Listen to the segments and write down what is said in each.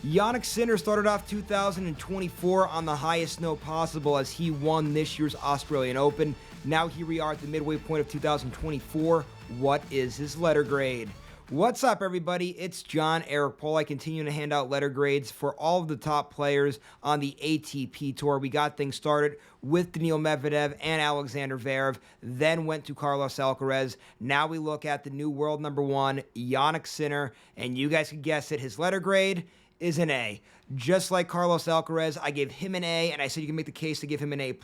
Jannik Sinner started off 2024 on the highest note possible as he won this year's Australian Open. Now here we are at the midway point of 2024. What is his letter grade? What's up, everybody? It's John Eric Paul. I continue to hand out letter grades for all of the top players on the ATP Tour. We got things started with Daniil Medvedev and Alexander Zverev, then went to Carlos Alcaraz. Now we look at the new world number one, Jannik Sinner, and you guys can guess it, his letter grade is an A. Just like Carlos Alcaraz, I gave him an A, and I said you can make the case to give him an A+.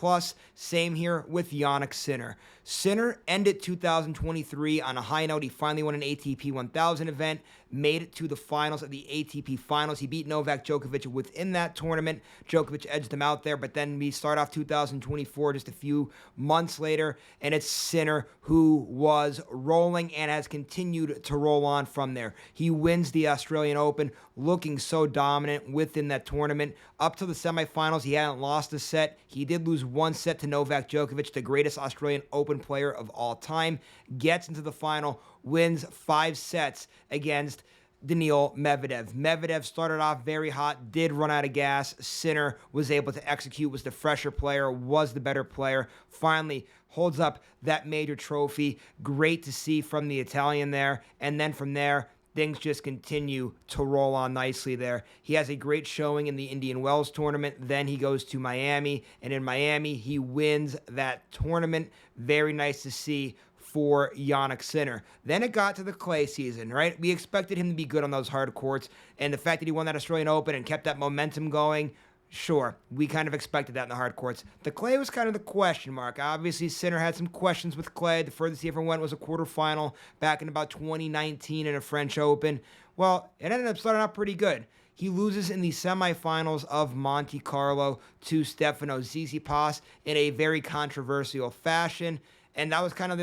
Same here with Jannik Sinner. Sinner ended 2023 on a high note. He finally won an ATP 1000 event, made it to the finals of the ATP Finals. He beat Novak Djokovic within that tournament. Djokovic edged him out there, but then we start off 2024 just a few months later, and it's Sinner who was rolling and has continued to roll on from there. He wins the Australian Open, looking so dominant within that tournament. Up to the semifinals, he hadn't lost a set. He did lose one set to Novak Djokovic, the greatest Australian Open player of all time. Gets into the final, wins 5 sets against Daniil Medvedev. Medvedev started off very hot, did run out of gas. Sinner was able to execute, was the fresher player, was the better player. Finally holds up that major trophy. Great to see from the Italian there. And then from there, things just continue to roll on nicely there. He has a great showing in the Indian Wells tournament. Then he goes to Miami, and in Miami, he wins that tournament. Very nice to see for Jannik Sinner. Then it got to the clay season, right? We expected him to be good on those hard courts, and the fact that he won that Australian Open and kept that momentum going, sure, we kind of expected that in the hard courts. The clay was kind of the question mark. Obviously, Sinner had some questions with clay. The furthest he ever went was a quarterfinal back in about 2019 in a French Open. Well, it ended up starting out pretty good. He loses in the semifinals of Monte Carlo to Stefano Tsitsipas in a very controversial fashion. And that was kind of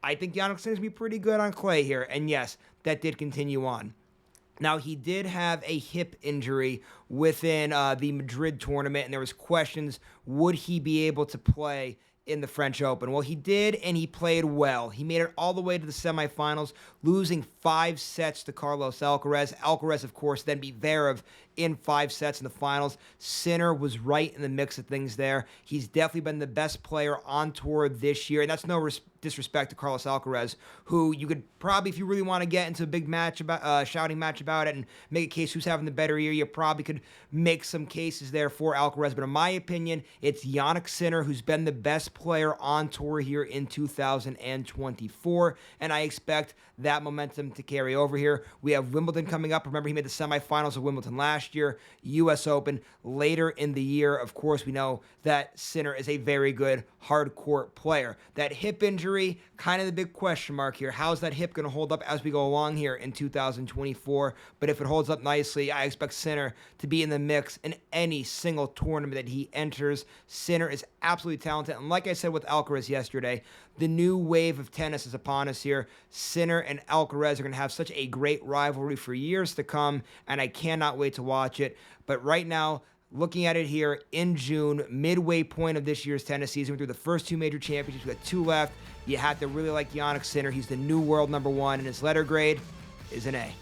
I think Jannik Sinner's going to be pretty good on clay here. And yes, that did continue on. Now, he did have a hip injury within the Madrid tournament, and there was questions, would he be able to play in the French Open? Well, he did, and he played well. He made it all the way to the semifinals, losing 5 sets to Carlos Alcaraz. Alcaraz, of course, then beat Zverev in 5 sets in the finals. Sinner was right in the mix of things there. He's definitely been the best player on tour this year, and that's no disrespect to Carlos Alcaraz, who you could probably, if you really want to get into a big match about shouting match about it and make a case who's having the better year, you probably could make some cases there for Alcaraz. But in my opinion, it's Jannik Sinner who's been the best player on tour here in 2024, and I expect that momentum to carry over here. We have Wimbledon coming up. Remember, he made the semifinals of Wimbledon last year. U.S. Open later in the year. Of course, we know that Sinner is a very good hard court player. That hip injury, kind of the big question mark here. How's that hip going to hold up as we go along here in 2024? But if it holds up nicely, I expect Sinner to be in the mix in any single tournament that he enters. Sinner is absolutely talented. And like I said with Alcaraz yesterday, the new wave of tennis is upon us here. Sinner and Alcaraz are going to have such a great rivalry for years to come, and I cannot wait to watch it. But right now, looking at it here in June, midway point of this year's tennis season, we're through the first 2 major championships. We've got 2 left. You have to really like Jannik Sinner. He's the new world number one, and his letter grade is an A.